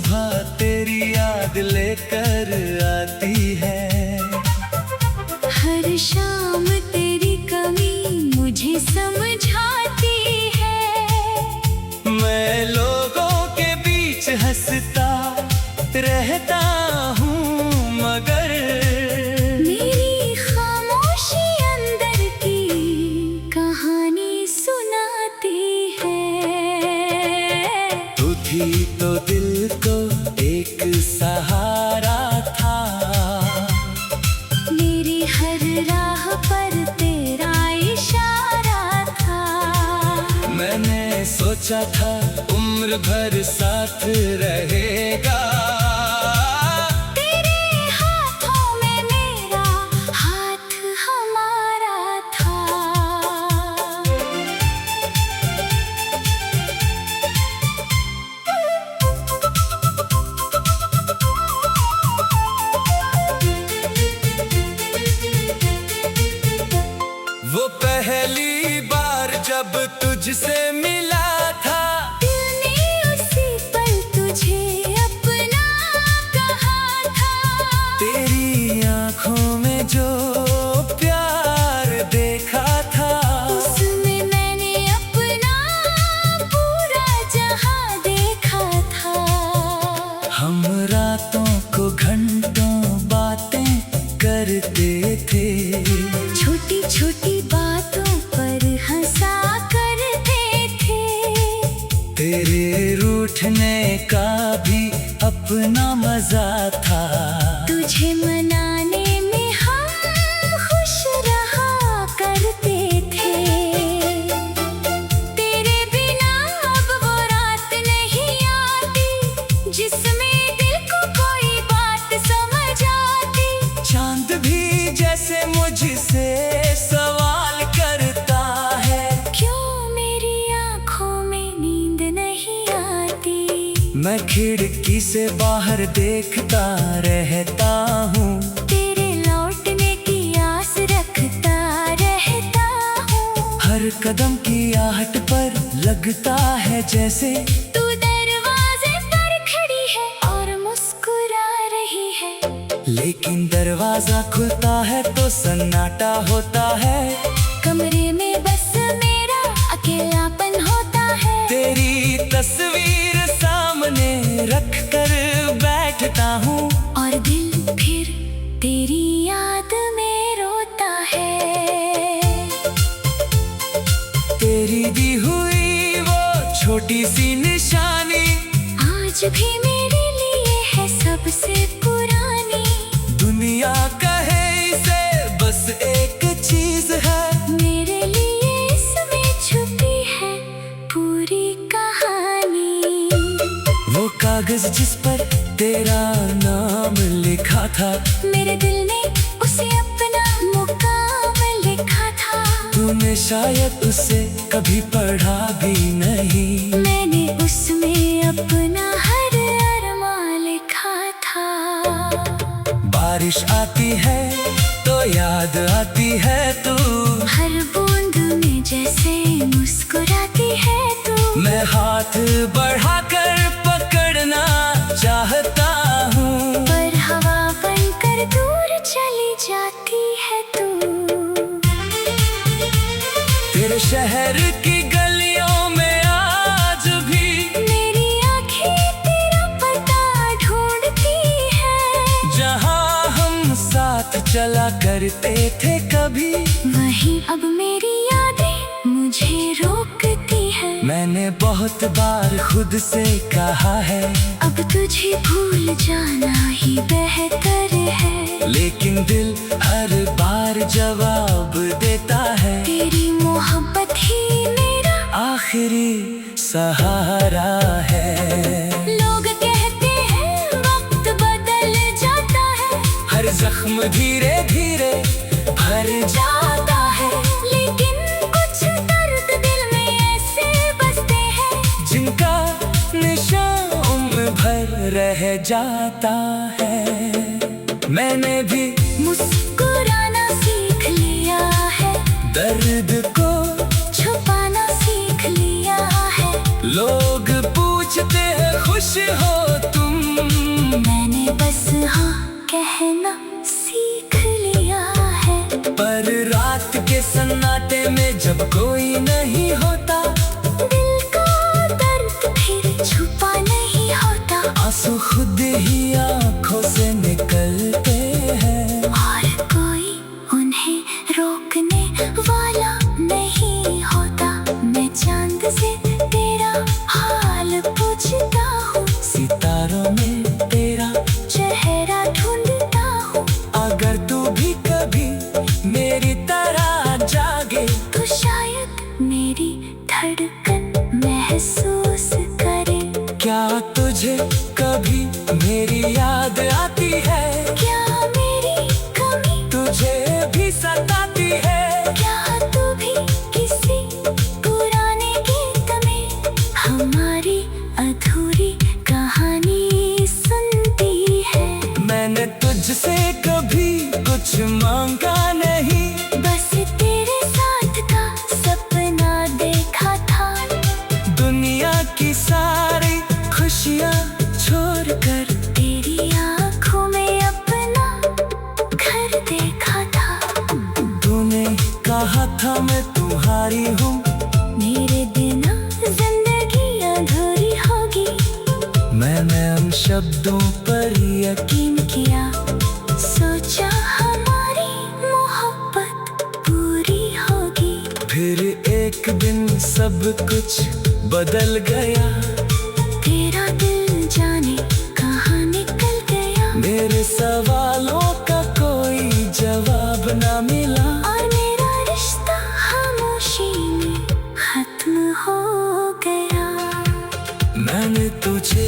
सुबह तेरी याद लेकर आती है। हर शाम तेरी कमी मुझे समझाती है। मैं लोगों के बीच हंसता रहता हूँ, मगर मेरी खामोशी अंदर की कहानी सुनाती है। तू थी तो दिल को एक सहारा था, मेरी हर राह पर तेरा इशारा था। मैंने सोचा था उम्र भर साथ रहेगा। तेरे हाथों में मेरा हाथ हमारा था। वो पहली बार जब तुझसे मिला था, दिल ने उसी पल तुझे अपना कहा था। तेरी आंखों में जो प्यार देखा था, उसमें मैंने अपना पूरा जहां देखा था। हम रातों को घंटों बातें करते थे, छोटी छोटी बातों पर हंसा करते थे। तेरे रूठने का भी अपना मजा था। तुझे मनाने में हम खुश रहा करते थे। तेरे बिना अब वो रात नहीं आती, जिसमें दिल को कोई बात समझ आती। चांद भी जैसे मुझसे सवाल करता है, क्यों मेरी आंखों में नींद नहीं आती। मैं खिड़की से बाहर देखता रहता हूँ। तेरे लौटने की आस रखता रहता हूँ। हर कदम की आहट पर लगता है जैसे तू दरवाजे पर खड़ी है और मुस्कुरा रही है। लेकिन दरवाजा खुलता है तो सन्नाटा होता है। कमरे में बस मेरा अकेलापन होता है। तेरी तस्वीर सामने रख कर बैठता हूँ, और दिल फिर तेरी याद में रोता है। तेरी दी हुई वो छोटी सी निशानी आज भी मेरे लिए है सबसे पुरानी। दुनिया कहे इसे बस एक चीज है, मेरे लिए इसमें छुपी है पूरी कहानी। वो कागज जिस पर तेरा नाम लिखा था, मेरे दिल ने उसे अपना मुकाम लिखा था। तूने शायद उसे कभी पढ़ा भी नहीं। मैंने उसमें अपना हर अरमान लिखा था। बारिश आती है तो याद आती है तू, हर बूंद में जैसे मुस्कुराती है तू। मैं हाथ बढ़ाकर पकड़ना चाहता हूँ, पर हवा बनकर दूर चली जाती है तू। तेरे शहर की गलियों में आज भी मेरी आँखें तेरा पता ढूंढती है। जहाँ हम साथ चला करते थे कभी, वहीं अब मेरी यादें मुझे रोकती है। मैंने बहुत बार खुद से कहा है अब तुझे भूल जाना ही बेहतर है। लेकिन दिल हर बार जवाब देता है, तेरी मोहब्बत ही मेरा आखिरी सहारा है। लोग कहते हैं वक्त बदल जाता है, हर जख्म धीरे धीरे भर जाता है, लेकिन कुछ दर्द दिल में ऐसे बसते हैं, जिनका निशान उम्र भर रह जाता है। मैंने भी मुस्कुराना सीख लिया है, दर्द को छुपाना सीख लिया है। लोग पूछते हैं खुश हो तुम कहना सीख लिया है। पर रात के सन्नाटे में जब कोई नहीं होता, दिल का दर्द फिर छुपा नहीं होता। आंसू खुद ही आंखों से निकलते हैं, और कोई उन्हें रोकने वाला नहीं होता। मैं चांद से तेरा हाल पूछता हूँ, सितारों में तेरा चेहरा ढूंढता हूँ। अगर तू भी कभी मेरी तरह जागे, तो शायद मेरी धड़कन महसूस करे। क्या तुझे कभी मेरी याद आती है? क्या मेरी कमी तुझे भी सताती है? क्या तू भी किसी पुराने गीत में हमारी अधूरी कहानी सुनती है? मैंने तुझसे कभी कुछ मांगा नहीं, बस तेरे साथ का सपना देखा था। दुनिया की सारी खुशियाँ छोड़कर तेरी आँखों में अपना घर देखा था। तूने कहा था मैं तुम्हारी हूँ, मेरे बिना जिंदगी अधूरी होगी। मैंने उन शब्दों पर यकीन किया, सोचा हमारी मोहब्बत पूरी होगी। फिर एक दिन सब कुछ बदल गया, तेरा दिल जाने कहाँ निकल गया। मेरे सवालों का कोई जवाब ना मिला, और मेरा रिश्ता खामोशी में खत्म हो गया। मैंने तुझे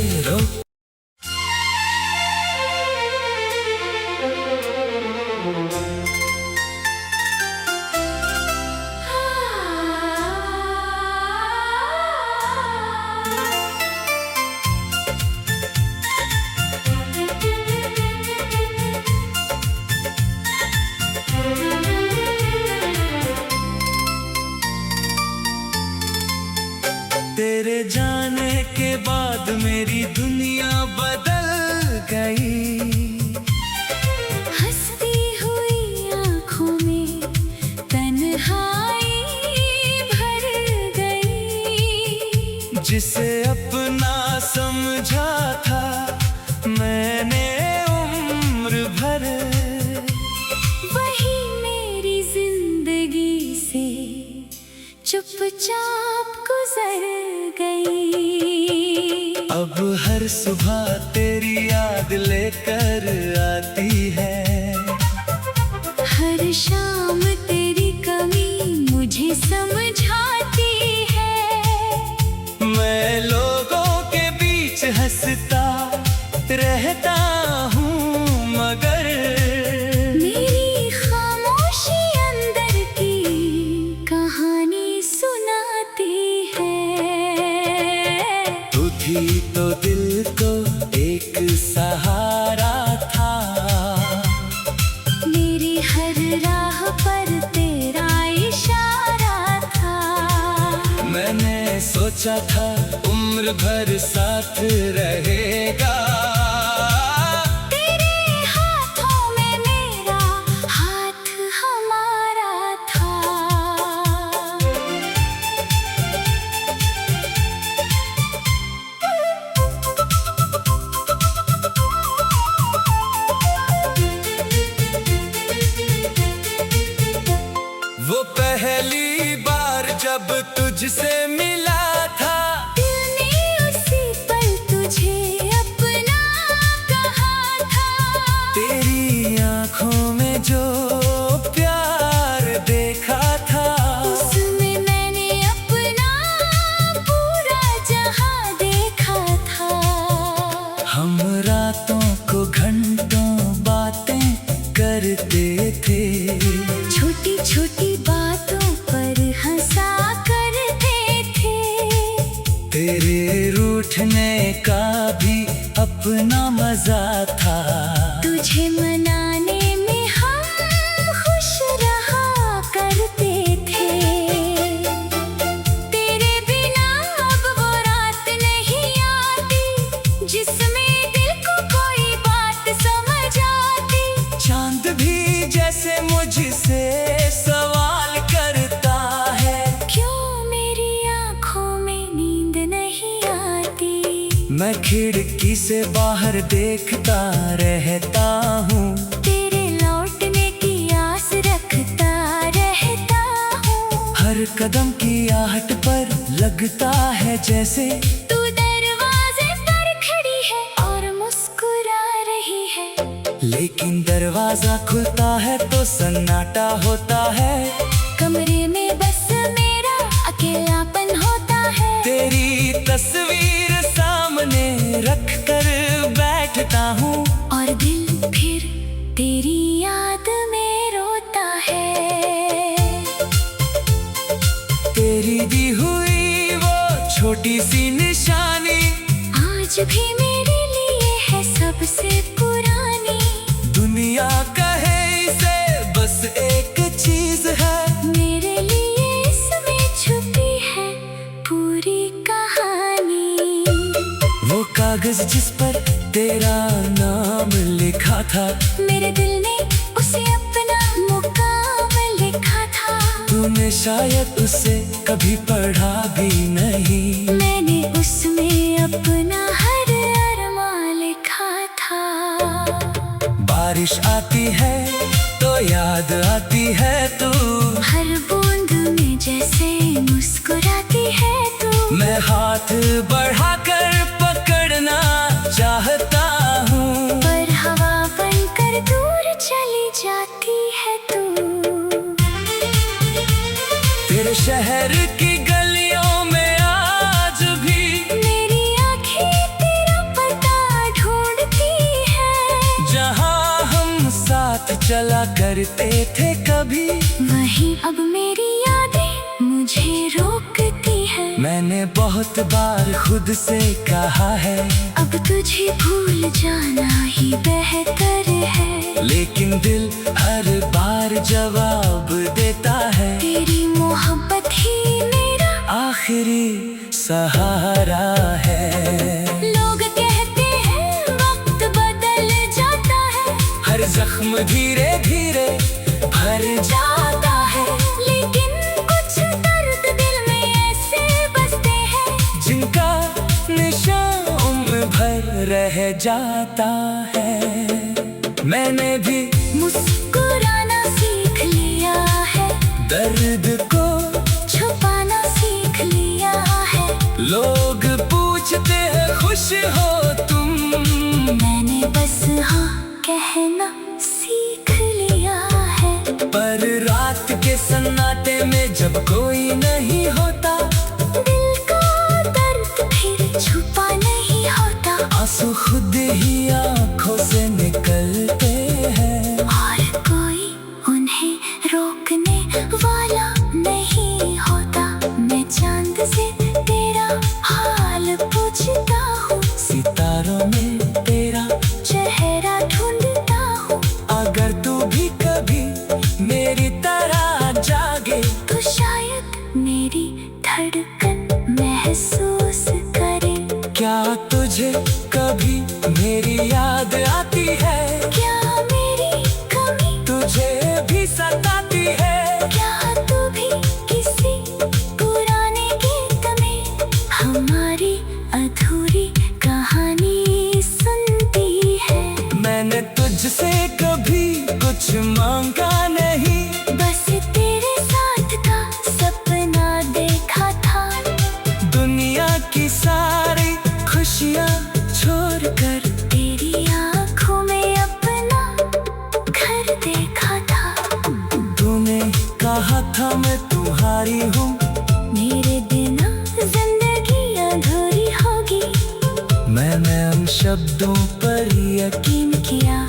तेरे जाने के बाद मेरी दुनिया बदल गई। हंसती हुई आँखों में तन्हाई भर गई। जिसे अपना समझा था मैंने उम्र भर, वही मेरी जिंदगी से चुपचाप गुजर गई। अब हर सुबह तेरी याद लेकर आती है, हर शाम तेरी कमी मुझे समझाती है। मैं लोगों के बीच हंसता रहता हूँ, मगर मेरी खामोशी अंदर की कहानी सुनाती है। तू थी तो दिल को एक सहारा था, मेरी हर राह पर तेरा इशारा था। मैंने सोचा था उम्र भर साथ रहेगा, तेरे हाथों में मेरा हाथ हमारा था। वो पहली बार जब तुझसे मिला था, दिल ने उसी पल तुझे अपना कहा था। तेरी आंखों में जो प्यार देखा था, उसमें मैंने अपना पूरा जहां देखा था। हम रातों को घंटों बातें करते थे, छोटी छोटी बातों पर हंसा करते थे। तेरे रूठने का भी अपना मजा था। तुझे मनाने में हम खुश रहा करते थे। तेरे बिना अब वो रात नहीं आती, जिसमें दिल को कोई बात समझ आती। खिड़की से बाहर देखता रहता हूँ। तेरे लौटने की आस रखता रहता हूँ। हर कदम की आहट पर लगता है जैसे तू दरवाजे पर खड़ी है और मुस्कुरा रही है। लेकिन दरवाजा खुलता है तो सन्नाटा होता है। कमरे में बस मेरा अकेलापन होता है। तेरी तस्वीर सामने रख कर बैठता हूँ और दिल फिर तेरी याद में रोता है। तेरी दी हुई वो छोटी सी निशानी आज भी मेरे लिए है सबसे पुरानी। दुनिया कहे इसे बस एक चीज है, मेरे लिए इसमें छुपी है पूरी कहानी। वो कागज जिस पर तेरा नाम लिखा था। मेरे दिल ने उसे अपना मुकाम लिखा था। तूने शायद उसे कभी पढ़ा भी नहीं। मैंने उसमें अपना हर अरमान लिखा था। बारिश आती है तो याद आती है तू। हर बूंद में जैसे मुस्कुराती है तू। मैं हाथ बढ़ाकर पकड़ना चाहता हूँ, पर हवा बनकर दूर चली जाती है तू। तेरे शहर की गलियों में आज भी मेरी आँखें तेरा पता ढूंढती है। जहाँ हम साथ चला करते थे कभी, वहीं अब मेरी यादें मुझे रोकती है। मैंने बहुत बार खुद से कहा है अब तुझे भूल जाना ही बेहतर है। लेकिन दिल हर बार जवाब देता है तेरी मोहब्बत ही मेरा आखिरी सहारा है। लोग कहते हैं वक्त बदल जाता है। हर जख्म धीरे धीरे भर जाता है, लेकिन कुछ दर्द दिल में ऐसे बसते हैं। जिनका निशान उम्र भर रह जाता है। मैंने भी मुस्कुराना सीख लिया है। दर्द को छुपाना सीख लिया है। लोग पूछते हैं खुश हो तुम, मैंने बस हाँ कहना सीख लिया है। पर रात के सन्नाटे में जब कोई नहीं होता, दिल का दर्द फिर छुपा नहीं होता। आंसू खुद ही आंखों से निकलते हैं। और कोई उन्हें रोकने वाला नहीं होता। मैं चांद से तेरा हाल पूछता हूँ। सितारों में तेरा चेहरा ढूंढता हूँ। अगर तू भी कभी मेरी तरह जागे, तो शायद मेरी धड़कन महसूस करे। क्या तुझे कभी मेरी याद आती है? क्या मेरी कमी तुझे भी सताती है? क्या तू भी किसी पुराने गीत में हमारी अधूरी कहानी सुनती है? मैंने तुझसे कभी कुछ मांगा नहीं, बस तेरे साथ का सपना देखा था। दुनिया की सारी खुशियाँ छोड़कर तेरी आँखों में अपना घर देखा था। तूने कहा था मैं तुम्हारी हूँ, मेरे बिना जिंदगी अधूरी होगी। मैंने उन शब्दों पर यकीन यकीन किया,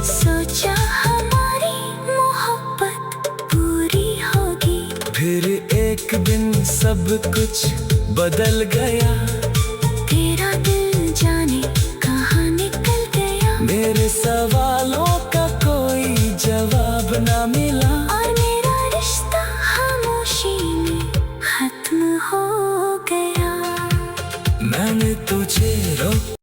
सोचा हमारी मोहब्बत पूरी होगी। फिर एक दिन सब कुछ बदल गया। तेरा दिल जाने कहाँ निकल गया। मेरे सवालों का कोई जवाब ना मिला, और मेरा रिश्ता खामोशी में खत्म हो गया। मैंने तुझे रोक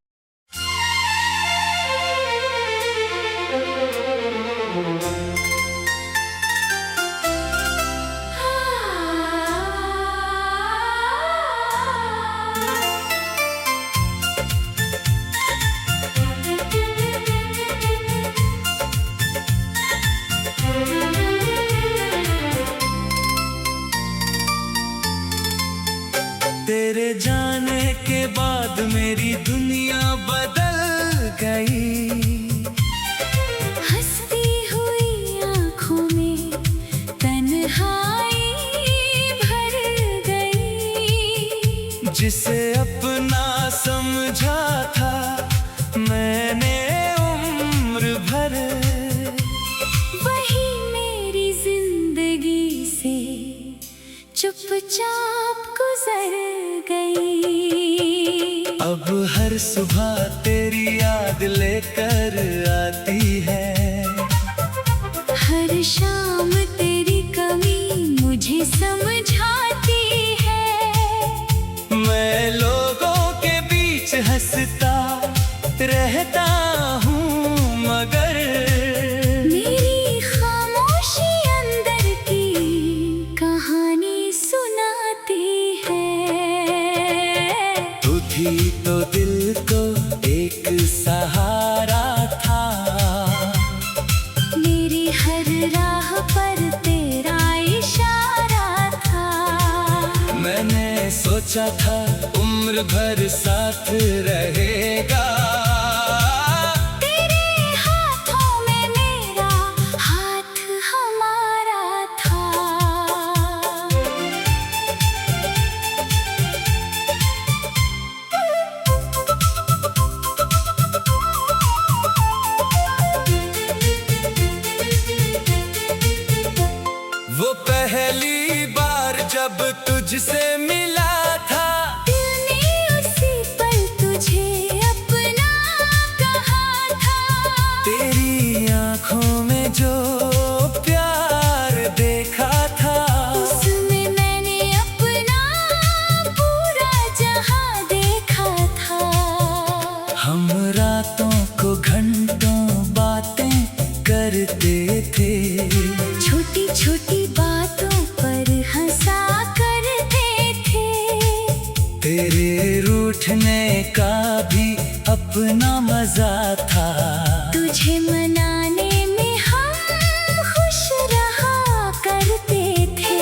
लेकर आती है। हर शाम तेरी कमी मुझे समझाती है। मैं लोगों के बीच हंसता रहता हूँ, मगर मेरी खामोशी अंदर की कहानी सुनाती है। तू थी तो दिल को एक सहारा था, मेरी हर राह पर तेरा इशारा था। मैंने सोचा था उम्र भर साथ रहेगा, तेरे हाथों में मेरा हाथ हमारा था। वो पहली बार जब तुझसे मिला था, दिल ने उसी पल तुझे अपना कहा था। तेरी आंखों में जो प्यार देखा था, उसमें मैंने अपना पूरा जहां देखा था। हम रातों को घंटों बातें करते थे, छोटी छोटी बातों पर हंसा करते थे। तेरे रूठने का भी अपना मजा था। तुझे मनाने में हम खुश रहा करते थे।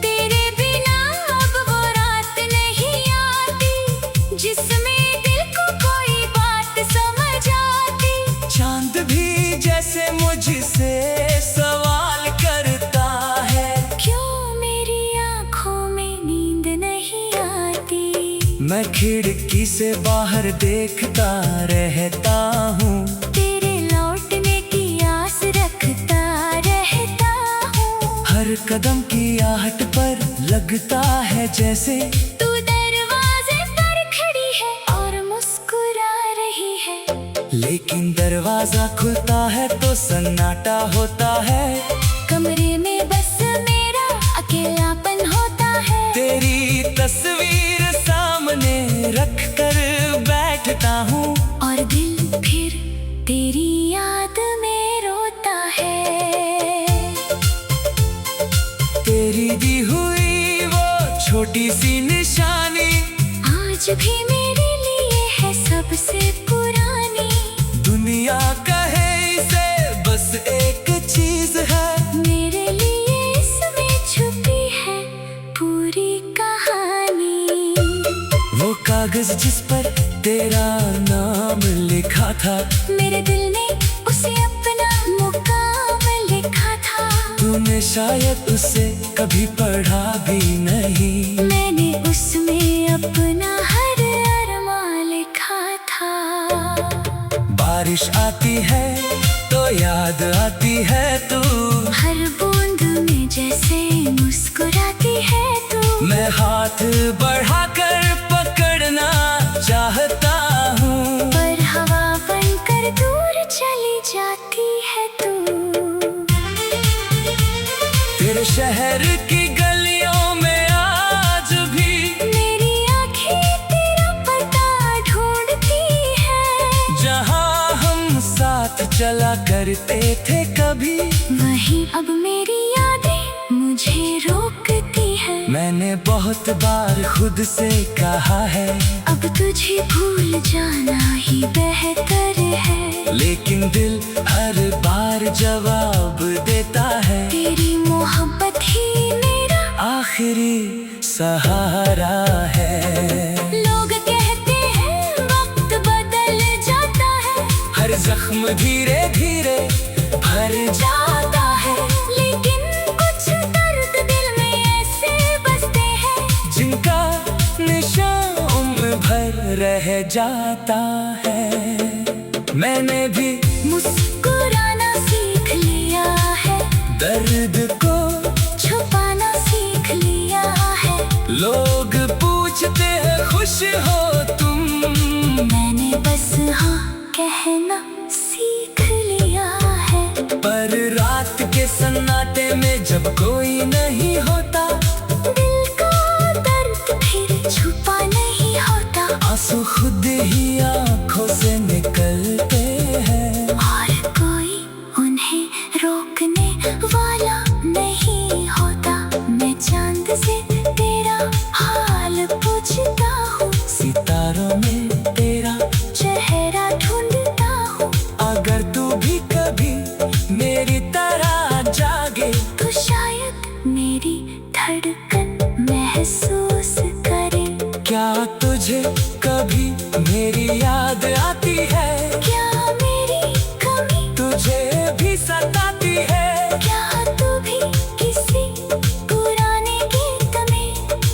तेरे बिना अब वो रात नहीं आती, जिसमें दिल को कोई बात समझ आती। चांद भी जैसे मुझसे सवाल करता है, क्यों मेरी आंखों में नींद नहीं आती। मैं खिड़की से बाहर देखता रहता हूँ, तेरे लौटने की आस रखता रहता हूँ। हर कदम की आहट पर लगता है जैसे तू दरवाजे पर खड़ी है और मुस्कुरा रही है। लेकिन दरवाजा खुलता है तो सन्नाटा होता है। कमरे में बस मेरा अकेलापन होता है। तेरी तस्वीर सामने रख कर बैठता हूँ, और दिल फिर तेरी याद में रोता है। तेरी दी हुई वो छोटी सी निशानी आज भी मेरे लिए है सबसे पुरानी। दुनिया कहे इसे बस एक चीज है, मेरे लिए इसमें छुपी है पूरी कहानी। वो कागज जिस पर तेरा नाम लिखा था, मेरे दिल ने उसे अपना मुकाम लिखा था। तूने शायद उसे कभी पढ़ा भी नहीं, मैंने उसमें अपना हर अरमान लिखा था। बारिश आती है तो याद आती है तू, हर बूंद में जैसे मुस्कुराती है तू। मैं हाथ बढ़ाकर पकड़ना चाहता हूँ, पर हवा बनकर दूर चली जाती है तू। तेरे शहर की गलियों में आज भी मेरी आँखें तेरा पता ढूंढती है। जहाँ हम साथ चला करते थे कभी, वहीं अब मेरी यादें मुझे रोकती है। मैंने बहुत बार खुद से कहा है अब तुझे भूल जाना ही बेहतर है। लेकिन दिल हर बार जवाब देता है, तेरी मोहब्बत ही मेरा आखिरी सहारा है। लोग कहते हैं वक्त बदल जाता है, हर जख्म धीरे धीरे भर जाता है। लेकिन कुछ दर्द दिल में ऐसे बसते हैं, जिनका निशान उम्र भर रह जाता है। मैंने भी मुस्कुराना सीख लिया है, दर्द को छुपाना सीख लिया है। लोग पूछते हैं खुश हो तुम, मैंने मैंने बस हाँ कहना सीख लिया है। पर रात के सन्नाटे में जब कोई नहीं होता, दिल का दर्द फिर छुपा नहीं होता। आंसू खुद ही आंखों से निकलते हैं, और कोई उन्हें रोकने वाला नहीं होता। मैं चांद से तेरा हाल पूछता हूँ, सितारों में तेरा चेहरा ढूंढता हूँ। अगर तू भी कभी मेरी तरह जागे, तो शायद मेरी धड़कन महसूस करे। क्या तुझे कभी मेरी याद आती है? क्या मेरी कमी तुझे भी सताती है? क्या तू भी किसी पुराने गीत में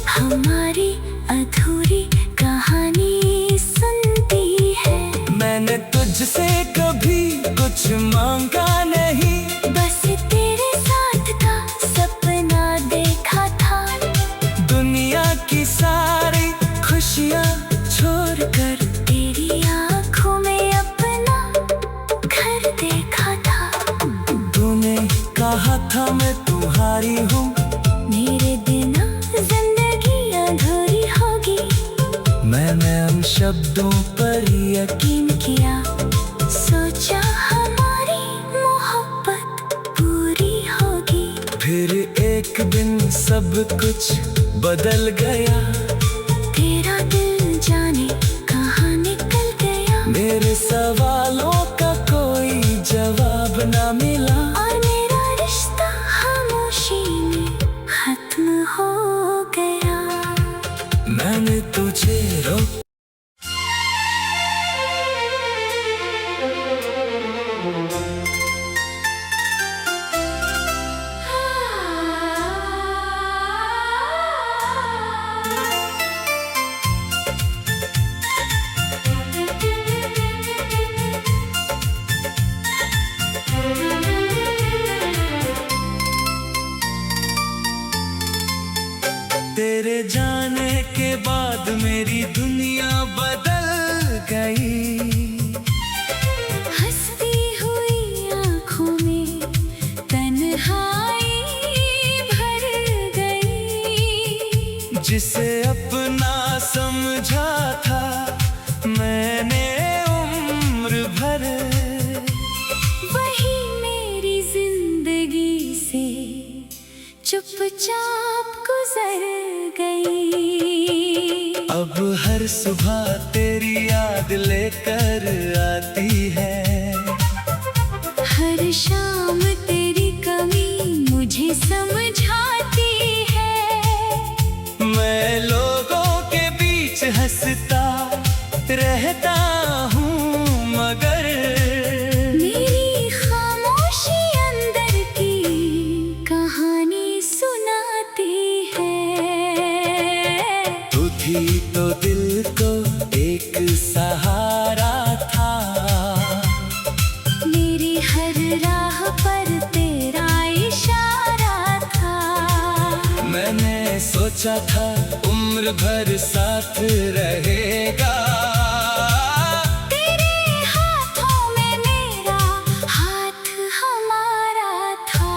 हमारी अधूरी कहानी सुनती है? मैंने तुझसे कभी कुछ मांगा नहीं, बस तेरे साथ का सपना देखा था। दुनिया की सारी खुशियाँ छोड़कर तेरी आँखों में अपना घर देखा था। तूने कहा था मैं तुम्हारी हूँ, मेरे बिना जिंदगी अधूरी होगी। मैंने उन शब्दों पर यकीन यकीन किया, सोचा हमारी मोहब्बत पूरी होगी। फिर एक दिन सब कुछ बदल गया, तेरा दिल जाने कहाँ निकल गया। मेरे सवालों का कोई जवाब ना मिला, और मेरा रिश्ता खामोशी में खत्म हो गया। मैंने तुझे रोक तेरे जाने के बाद मेरी दुनिया बदल गई, हंसती हुई आँखों में तन्हाई भर गई। जिसे अपना समझा था मैंने उम्र भर, वही मेरी जिंदगी से चुपचाप गुजर गई। अब हर सुबह तेरी याद लेकर आती है, हर शाम तेरी कमी मुझे समझाती है। मैं लोगों के बीच हंसता रहता हूँ, मगर मेरी खामोशी अंदर की कहानी सुनाती है। तू थी तो दिल को एक सहारा था, मेरी हर राह पर तेरा इशारा था। मैंने सोचा था उम्र भर साथ रहेगा, तेरे हाथों में मेरा हाथ हमारा था।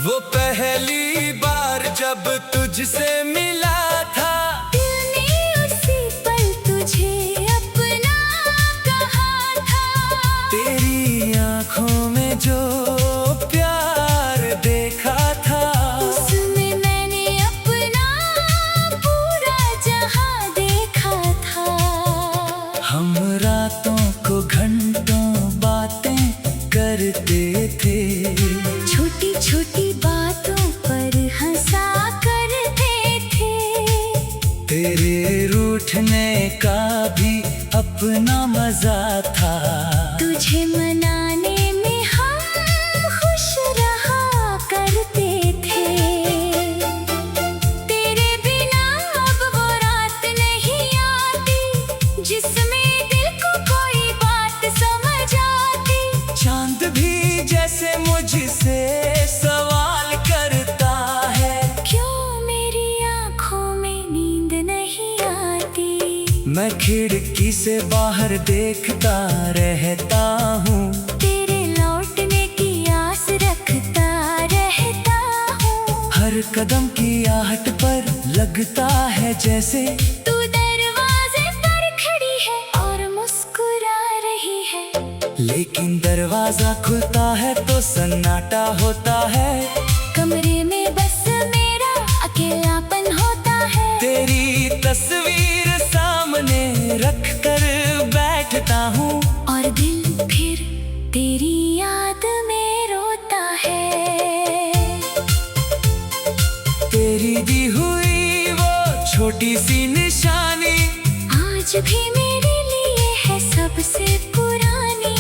वो पहली बार जब तुझसे मिला था, दिल ने उसी पल तुझे अपना कहा था। तेरी आंखों में जो प्यार देखा था, उसमें मैंने अपना पूरा जहां देखा था। हम रातों को घंटों बातें करते थे, छोटी छोटी बातों पर हंसा करते थे। तेरे रूठने का भी अपना मजा था, तुझे मनाने में हम खुश रहा करते थे। तेरे बिना अब वो रात नहीं आती, जिसमें दिल को कोई बात खिड़की से बाहर देखता रहता हूँ, तेरे लौटने की आस रखता रहता हूँ। हर कदम की आहट पर लगता है जैसे तू दरवाजे पर खड़ी है और मुस्कुरा रही है। लेकिन दरवाजा खुलता है तो सन्नाटा होता है, कमरे में बस मेरा अकेलापन होता है। तेरी तस्वीर सामने रख कर बैठता हूँ, और दिल फिर तेरी याद में रोता है। तेरी दी हुई वो छोटी सी निशानी आज भी मेरे लिए है सबसे पुरानी।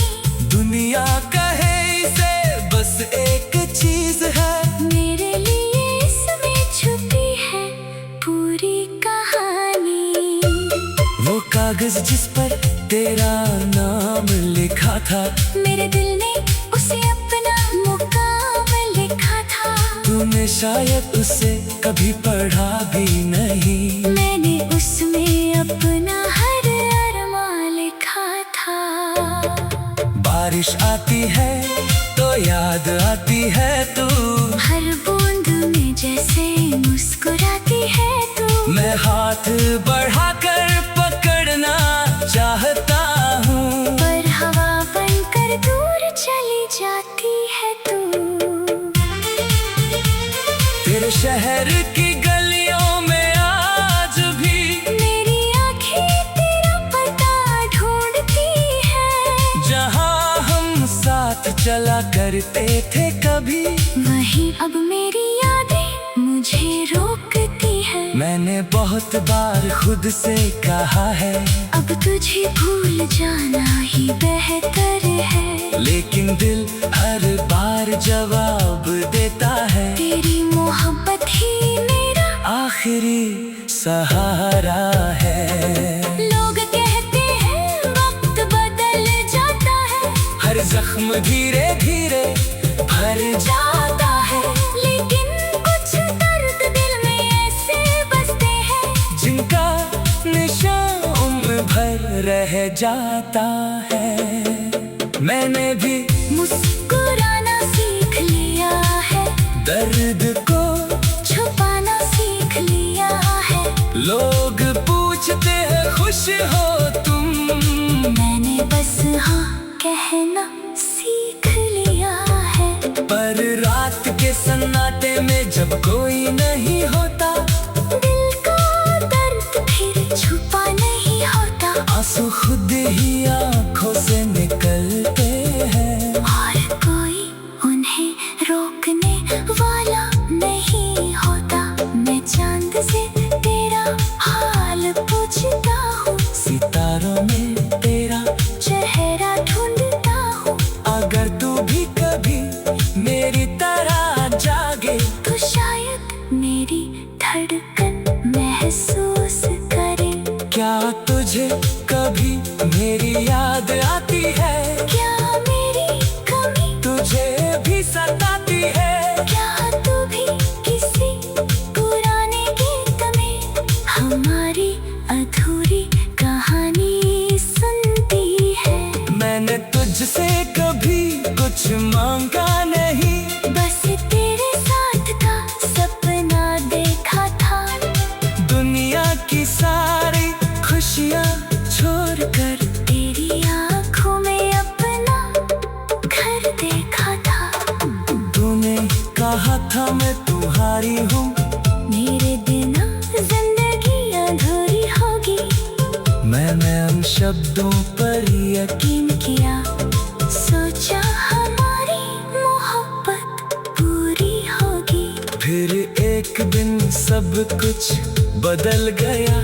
दुनिया कहे इसे बस एक चीज है, मेरे लिए इसमें छुपी है पूरी कहानी। वो कागज जिस पर तेरा नाम लिखा था, मेरे दिल ने उसे अपना मुकाम लिखा था। तूने शायद उसे कभी पढ़ा भी नहीं, मैंने उसमें अपना हर अरमान लिखा था। बारिश आती है तो याद आती है तू, हर बूंद में जैसे मुस्कुराती है तू। मैं हाथ बढ़ाकर पकड़ना चाहता हूँ, पर हवा बनकर दूर चली जाती है तू। तेरे शहर की गलियों में आज भी मेरी आँखें तेरा पता ढूंढती है। जहाँ हम साथ चला करते थे कभी, वहीं अब मेरी यादें मुझे रोकती है। मैंने बहुत बार खुद से कहा है अब तुझे भूल जाना ही बेहतर है, लेकिन दिल हर बार जवाब देता है, तेरी मोहब्बत ही मेरा आखिरी सहारा है। लोग कहते हैं वक्त बदल जाता है, हर जख्म धीरे धीरे भर जाता है, लेकिन कुछ दर्द दिल में ऐसे बसते हैं, जिनका निशान उम्र भर रह जाता है। मैंने भी मुस्कुराना सीख लिया है, दर्द को छुपाना सीख लिया है। लोग पूछते हैं खुश हो तुम, मैंने बस हाँ कहना सीख लिया है। पर रात के सन्नाटे में जब कोई नहीं होता, दिल का दर्द फिर छुपा नहीं होता, आंसू खुद ही आंखों से निकलते हैं, और कोई उन्हें रोकने वाला नहीं होता। मैं चांद से तेरा हाल पूछता हूँ, सितारों में तेरा चेहरा ढूंढता हूँ। अगर तू भी कभी मेरी तरह जागे, तो शायद मेरी धड़कन महसूस करे। क्या तुझे कभी मेरी याद आती है? क्या मेरी कमी तुझे भी सताती है? क्या तू भी किसी पुराने गीत में हमारी अधूरी कहानी सुनती है? मैंने तुझसे कभी कुछ मांगा नहीं, बस तेरे साथ का सपना देखा था। दुनिया की सारी खुशियाँ छोड़कर तेरी आँखों में अपना घर देखा था। तूने कहा था मैं तुम्हारी हूँ, मेरे बिना जिंदगी अधूरी होगी। मैंने उन शब्दों पर यकीन किया, सोचा हमारी मोहब्बत पूरी होगी। फिर एक दिन सब कुछ बदल गया,